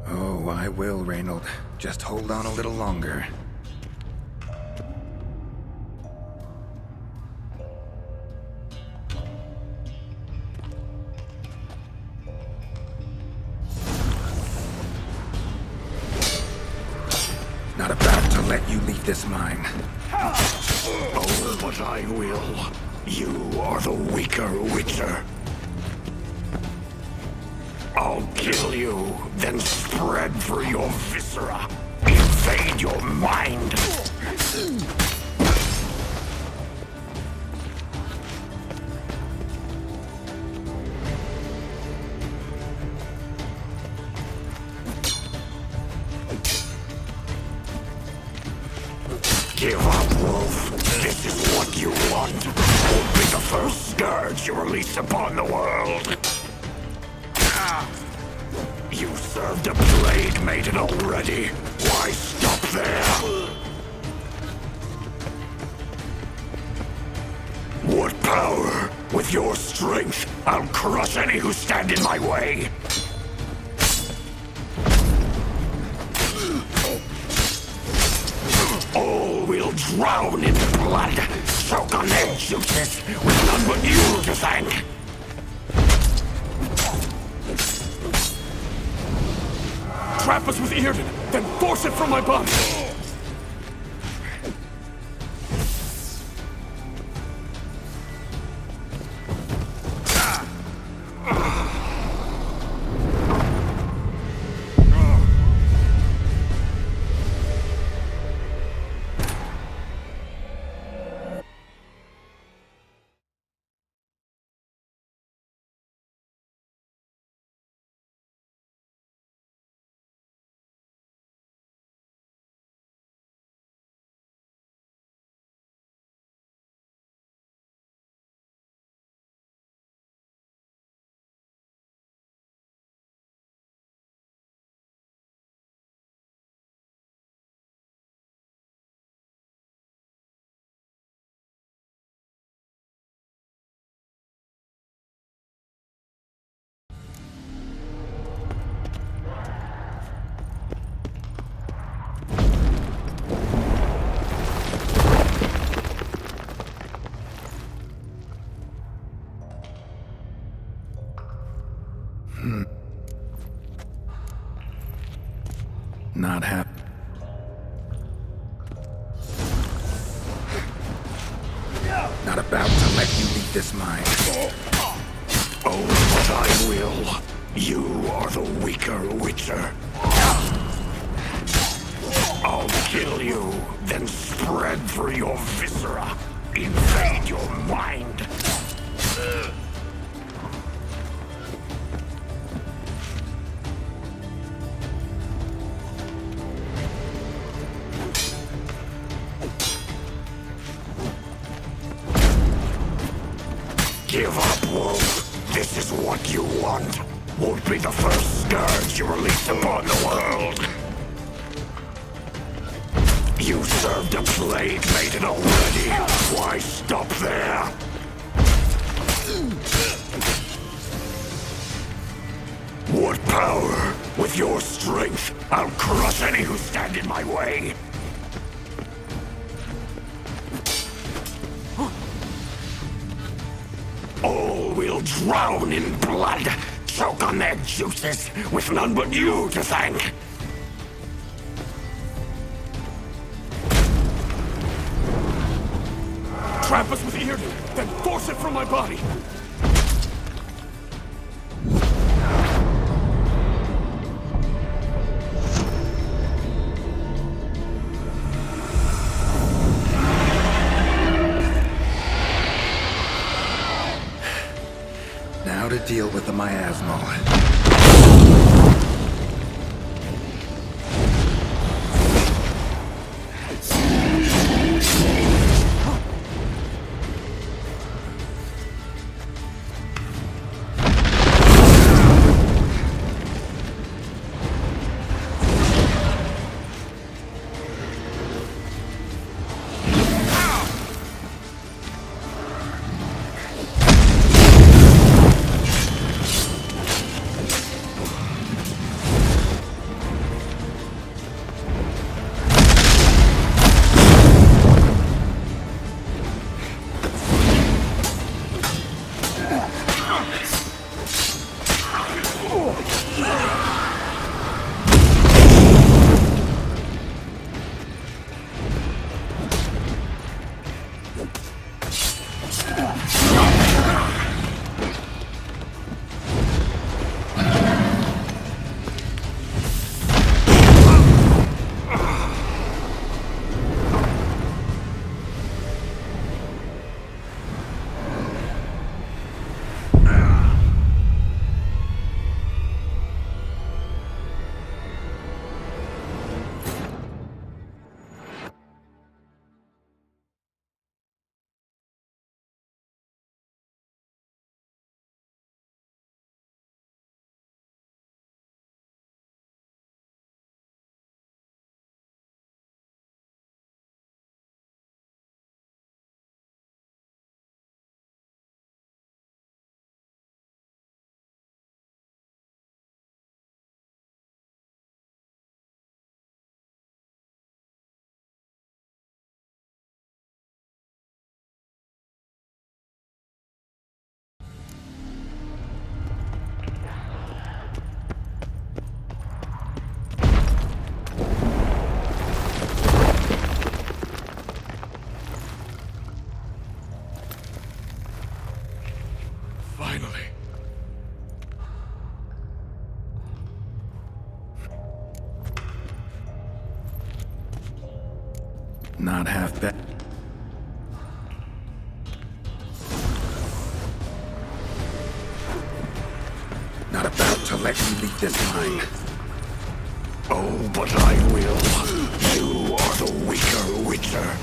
Oh, I will, Reinald. Just hold on a little longer. Not about to let you leave this mine. Oh, but I will. You are the weaker Witcher. I'll kill you, then spread through your viscera. Invade your mind. Give up, Wolf. This is what you want. Won't be the first scourge you release upon the world. You served a plague maiden already. Why stop there? What power? With your strength, I'll crush any who stand in my way. All will drown in blood, choke on their juices, with none but you to thank. Trap us with Earden, then force it from my body! Not happy. Not about to let you leave this mine. Oh, but I will. You are the weaker Witcher. I'll kill you, then spread through your viscera. Invade your mind. Give up, Wolf. This is what you want. Won't be the first scourge you release upon the world. You served a plague maiden already. Why stop there? What power? With your strength, I'll crush any who stand in my way. All will drown in blood, choke on their juices, with none but you to thank. Trap us with Earden, then force it from my body. Now to deal with the miasmal. Finally. Not half bad. Not about to let you leave this mine. Oh, but I will. You are the weaker Witcher.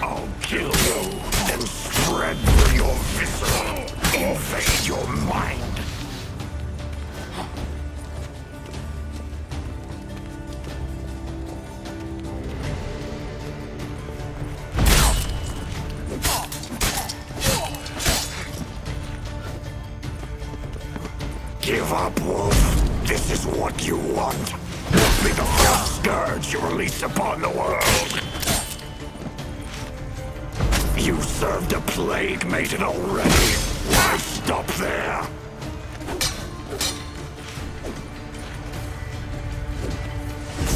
I'll kill you, then spread through your viscera. Invade your mind. Give up, Wolf. This is what you want. Be the first scourge you release upon the world. You served a plague maiden already. Why stop there?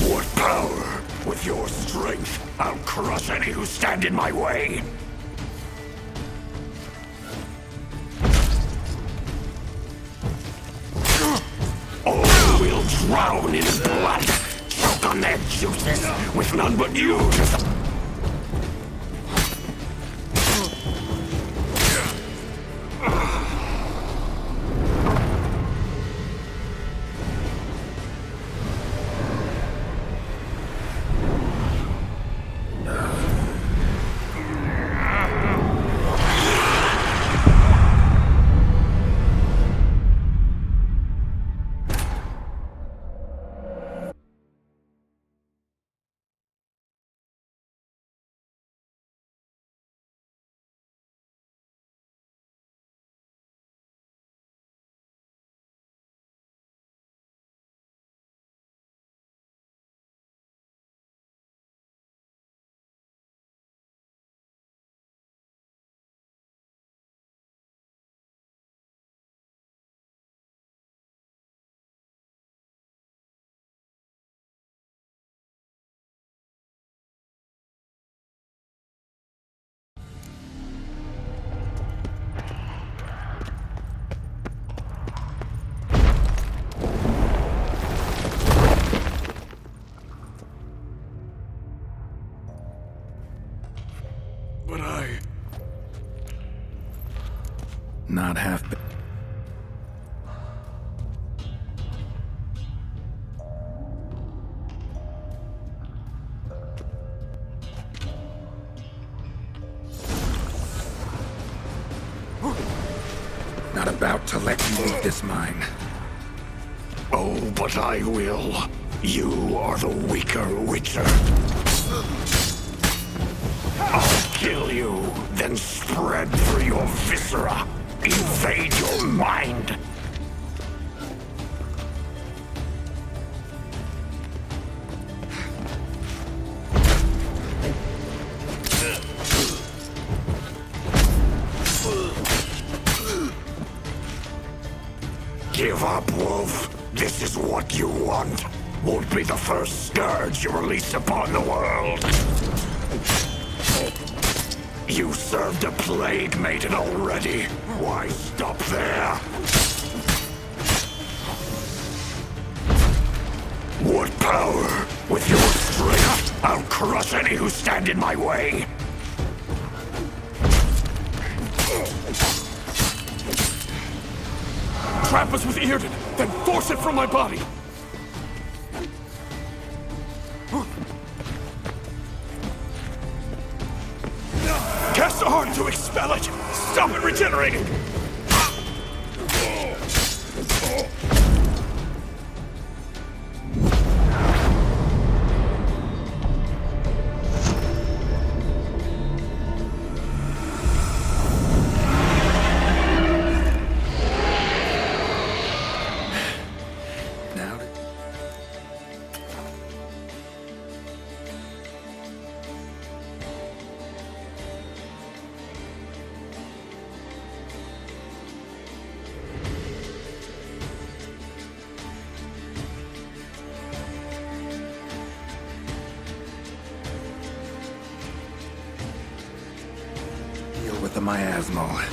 What power? With your strength, I'll crush any who stand in my way. All will drown in blood. Choke on their juices, with none but you to... But Not half bad. Not about to let you leave this mine. Oh, but I will. You are the weaker Witcher. I'll kill you, then spread through your viscera. Invade your mind. Give up, Wolf. This is what you want. Won't be the first scourge you release upon the world. You served a plague maiden already. Why stop there? What power? With your strength, I'll crush any who stand in my way. Trap us with Earden, then force it from my body. Cast a heart to expel it! Stop it regenerating! with the miasmal.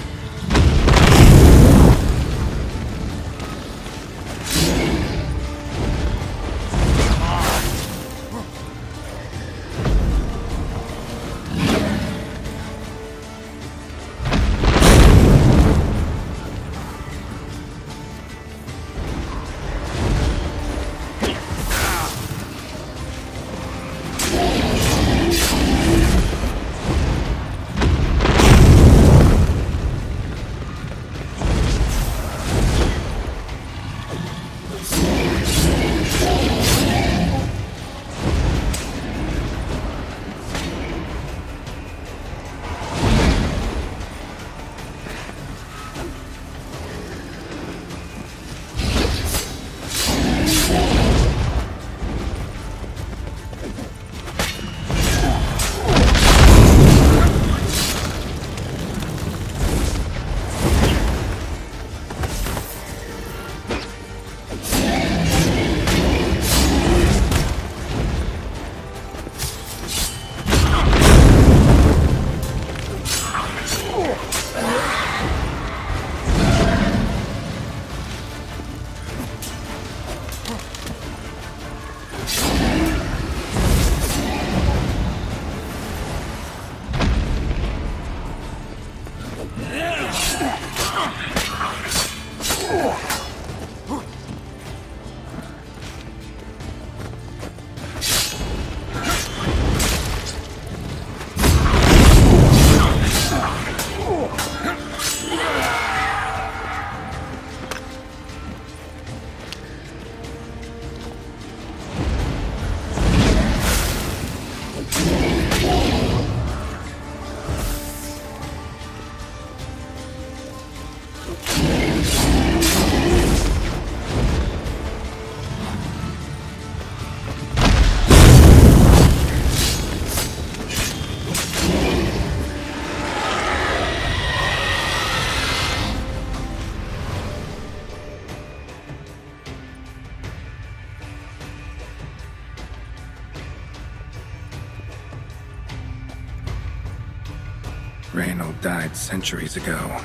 Reinald died centuries ago.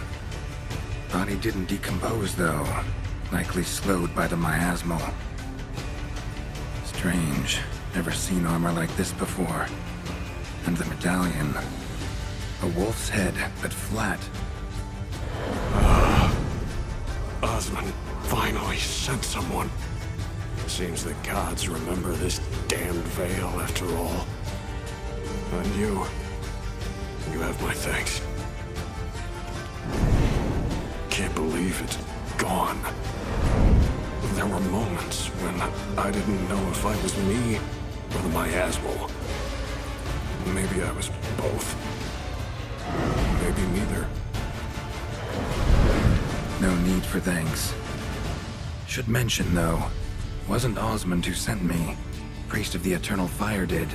Body didn't decompose, though. Likely slowed by the miasmal. Strange. Never seen armor like this before. And the medallion. A wolf's head, but flat. Osmond finally sent someone. Seems the gods remember this damned veil after all. And you have my thanks. Can't believe it's gone. There were moments when I didn't know if I was me or the miasmal. Maybe I was both. Maybe neither. No need for thanks. Should mention, though, wasn't Osmond who sent me. Priest of the Eternal Fire did.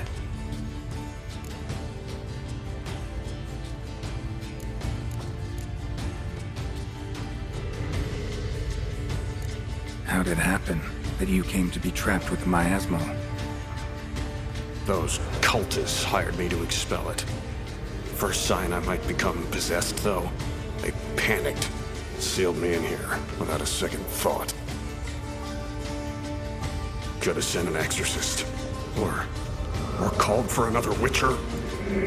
How did it happen that you came to be trapped with the miasmal? Those cultists hired me to expel it. First sign I might become possessed, though, they panicked. Sealed me in here without a second thought. Could have sent an exorcist. Or called for another witcher.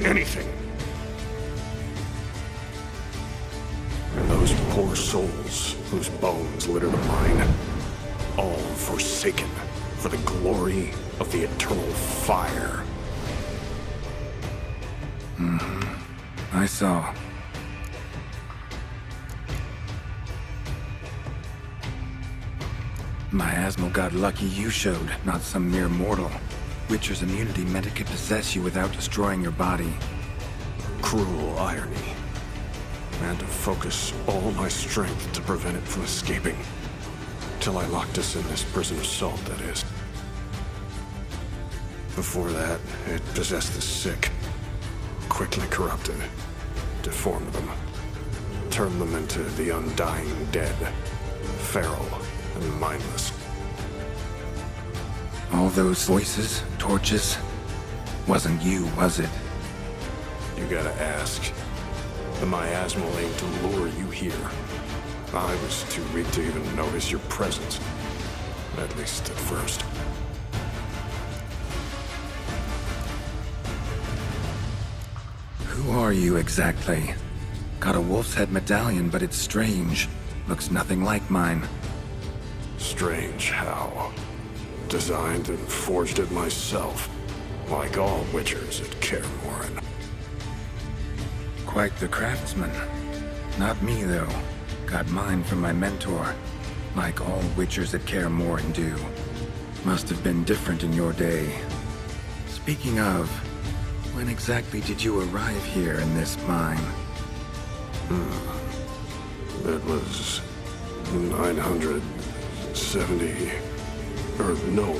Anything. And those poor souls whose bones littered a mine. All forsaken for the glory of the eternal fire. I saw. Miasmal got lucky you showed, not some mere mortal. Witcher's immunity meant it could possess you without destroying your body. Cruel irony. I had to focus all my strength to prevent it from escaping. Till I locked us in this prison of salt, that is. Before that, it possessed the sick. Quickly corrupted. Deformed them. Turned them into the undying dead. Feral and mindless. All those voices, torches, wasn't you, was it? You gotta ask. The miasmal aimed to lure you here. I was too weak to even notice your presence. At least at first. Who are you exactly? Got a wolf's head medallion, but it's strange. Looks nothing like mine. Strange how. Designed and forged it myself. Like all witchers at Kaer Morhen. Quite the craftsman. Not me, though. Got mine from my mentor. Like all witchers at Kaer Morhen do. Must have been different in your day. Speaking of, when exactly did you arrive here in this mine? It was 970... or no,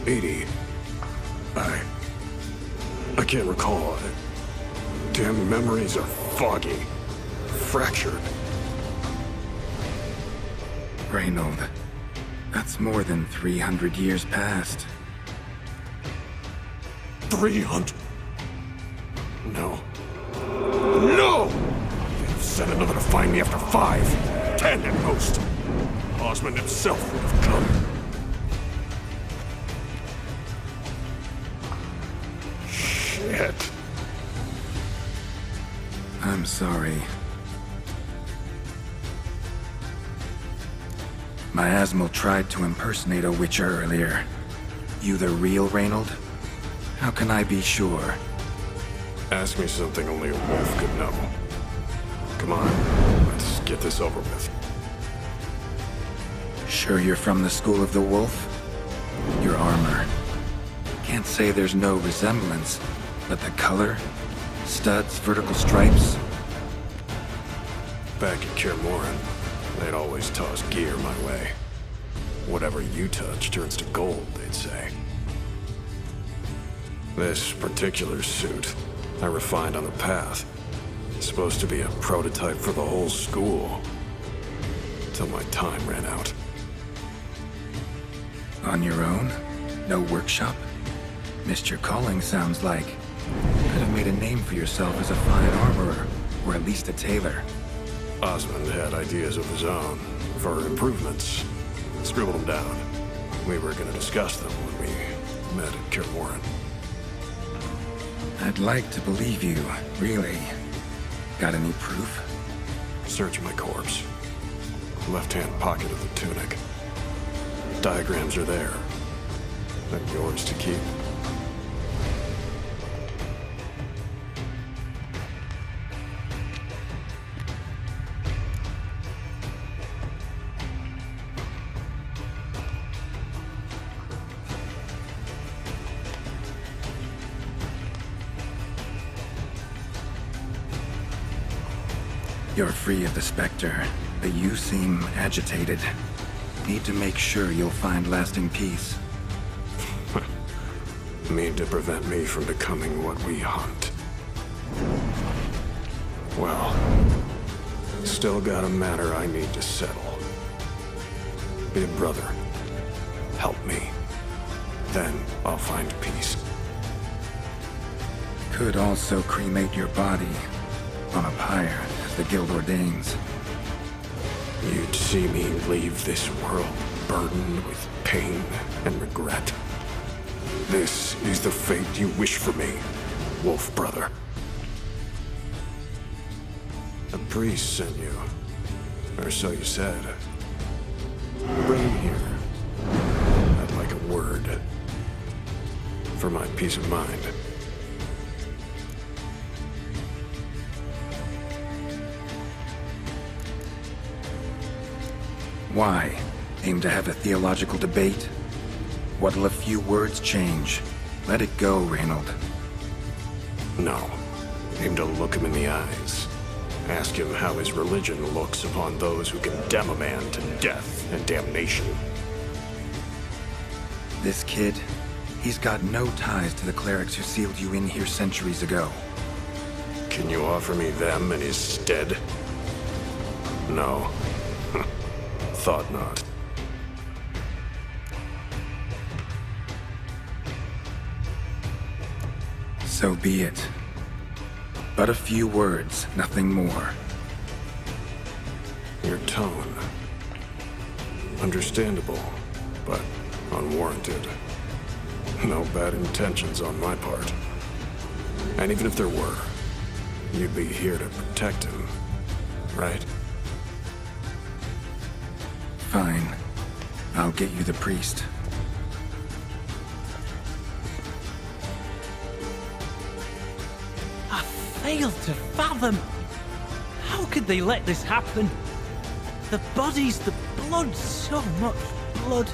80. I can't recall. Damn memories are foggy. Fractured. Reinald, that's more than 300 years past. 300? No. No! They've said another to find me after 5, 10 at most. Osmond himself would have come. Shit. I'm sorry. Miasmal tried to impersonate a witcher earlier. You the real Reinald? How can I be sure? Ask me something only a wolf could know. Come on, let's get this over with. Sure you're from the School of the Wolf? Your armor. Can't say there's no resemblance, but the color? Studs, vertical stripes? Back at Kaer Morhen, they'd always toss gear my way. Whatever you touch turns to gold, they'd say. This particular suit, I refined on the path. It's supposed to be a prototype for the whole school. Till my time ran out. On your own? No workshop? Missed your calling, sounds like. Could have made a name for yourself as a fine armorer, or at least a tailor. Osmond had ideas of his own, for improvements. Scribbled them down. We were gonna discuss them when we met at Kaer Morhen. I'd like to believe you, really. Got any proof? Search my corpse. Left-hand pocket of the tunic. Diagrams are there. And yours to keep. You're free of the Spectre, but you seem agitated. Need to make sure you'll find lasting peace. Mean to prevent me from becoming what we hunt. Well, still got a matter I need to settle. Be a brother. Help me. Then I'll find peace. Could also cremate your body on a pyre, as the Guild ordains. You'd see me leave this world burdened with pain and regret. This is the fate you wish for me, Wolf Brother. A priest sent you, or so you said. Bring him here. I'd like a word. For my peace of mind. Why? Aim to have a theological debate? What'll a few words change? Let it go, Reinald. No. Aim to look him in the eyes. Ask him how his religion looks upon those who condemn a man to death and damnation. This kid, he's got no ties to the clerics who sealed you in here centuries ago. Can you offer me them in his stead? No. Thought not. So be it. But a few words, nothing more. Your tone. Understandable, but unwarranted. No bad intentions on my part. And even if there were, you'd be here to protect him, right? Fine. I'll get you the priest. I fail to fathom. How could they let this happen? The bodies, the blood, so much blood.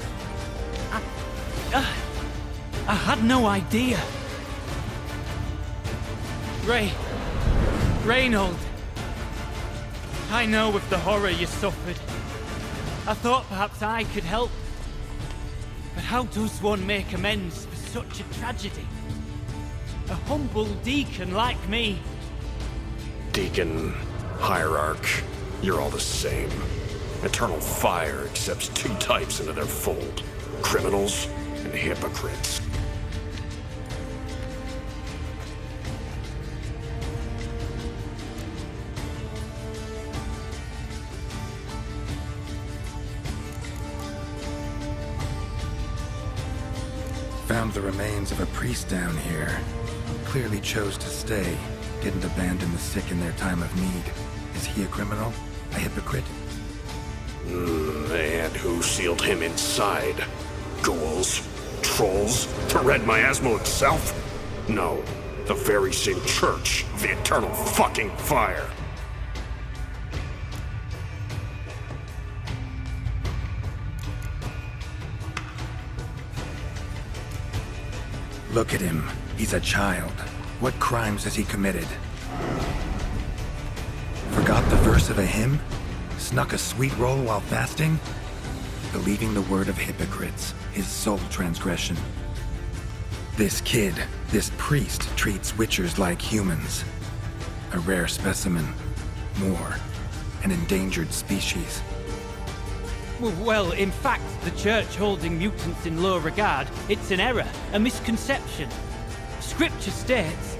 I had no idea. Reinald. I know of the horror you suffered. I thought perhaps I could help. But how does one make amends for such a tragedy? A humble deacon like me. Deacon, hierarch, you're all the same. Eternal Fire accepts two types into their fold. Criminals and hypocrites. Found the remains of a priest down here. Clearly chose to stay. Didn't abandon the sick in their time of need. Is he a criminal? A hypocrite? And who sealed him inside? Ghouls? Trolls? The Red Miasmo itself? No. The very same church of the Eternal fucking Fire. Look at him. He's a child. What crimes has he committed? Forgot the verse of a hymn? Snuck a sweet roll while fasting? Believing the word of hypocrites, his sole transgression. This kid, this priest, treats witchers like humans. A rare specimen. More. An endangered species. Well, in fact, the church holding mutants in low regard, it's an error, a misconception. Scripture states,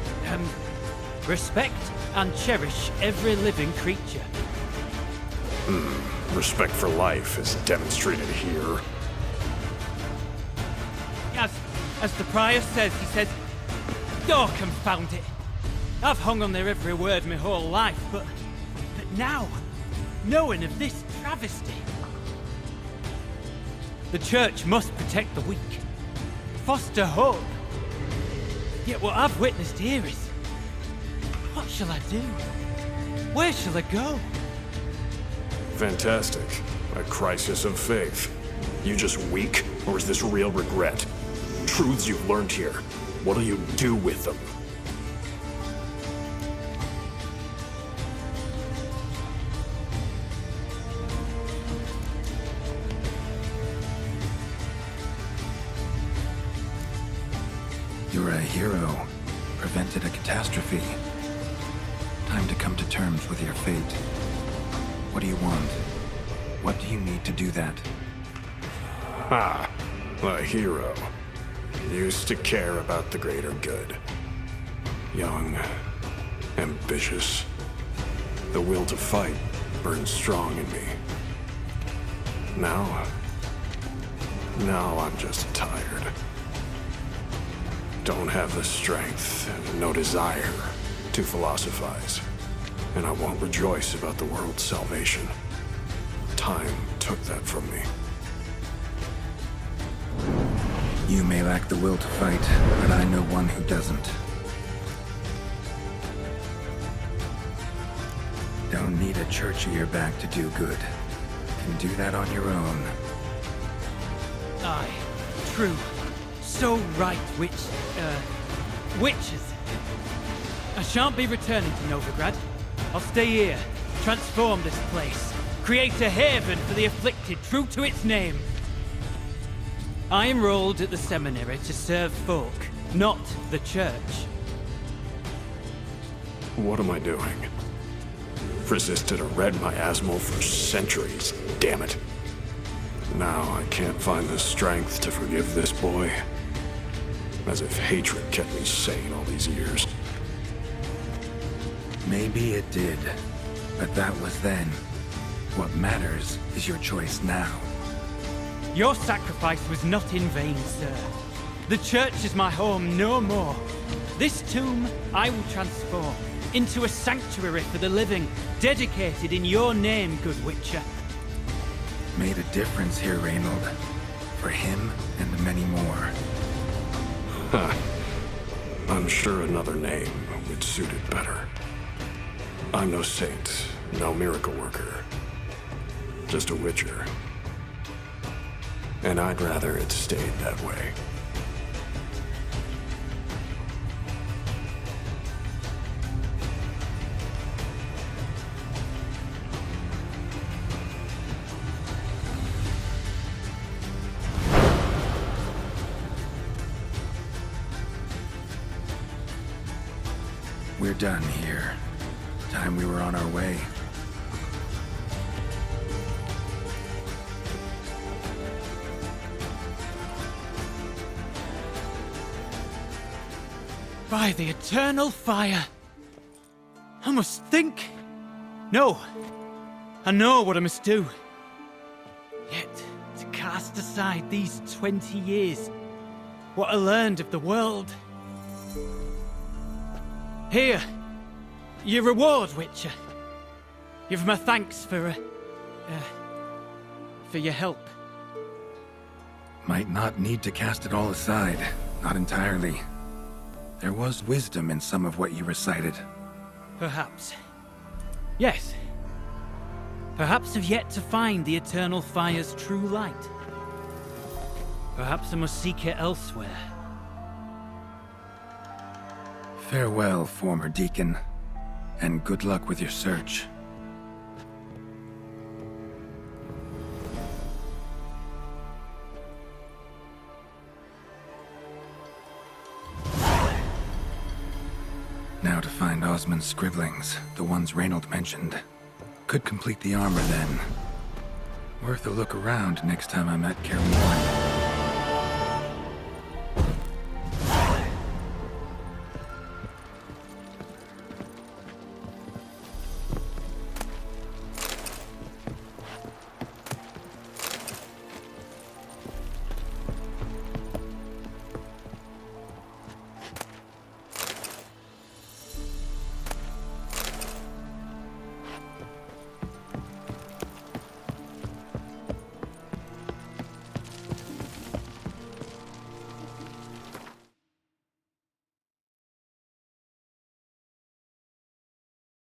respect and cherish every living creature. Respect for life is demonstrated here. As the prior says, he says, oh, confound it. I've hung on their every word my whole life, but now, knowing of this travesty, the church must protect the weak, foster hope. Yet what I've witnessed here is... what shall I do? Where shall I go? Fantastic. A crisis of faith. You just weak, or is this real regret? Truths you've learned here. What'll you do with them? You're a hero. Prevented a catastrophe. Time to come to terms with your fate. What do you want? What do you need to do that? Ah, a hero. Used to care about the greater good. Young, ambitious. The will to fight burns strong in me. Now I'm just tired. Don't have the strength and no desire to philosophize. And I won't rejoice about the world's salvation. Time took that from me. You may lack the will to fight, but I know one who doesn't. Don't need a church at your back to do good. Can do that on your own. Aye, true. So right, witches. I shan't be returning to Novigrad. I'll stay here, transform this place, create a haven for the afflicted, true to its name. I enrolled at the seminary to serve folk, not the church. What am I doing? Resisted a red miasmal for centuries, damn it. Now I can't find the strength to forgive this boy. As if hatred kept me sane all these years. Maybe it did, but that was then. What matters is your choice now. Your sacrifice was not in vain, sir. The church is my home no more. This tomb I will transform into a sanctuary for the living, dedicated in your name, good Witcher. Made a difference here, Reinald. For him and many more. I'm sure another name would suit it better. I'm no saint, no miracle worker. Just a Witcher. And I'd rather it stayed that way. We're done here. Time we were on our way. By the eternal fire! I must think! No! I know what I must do. Yet, to cast aside these 20 years, what I learned of the world. Here, your reward, Witcher. Give my thanks for your help. Might not need to cast it all aside. Not entirely. There was wisdom in some of what you recited. Perhaps. Yes. Perhaps I've yet to find the eternal fire's true light. Perhaps I must seek it elsewhere. Farewell, former deacon, and good luck with your search. Now to find Osmond's scribblings, the ones Reinald mentioned. Could complete the armor then. Worth a look around next time I'm at Kaer Morhen.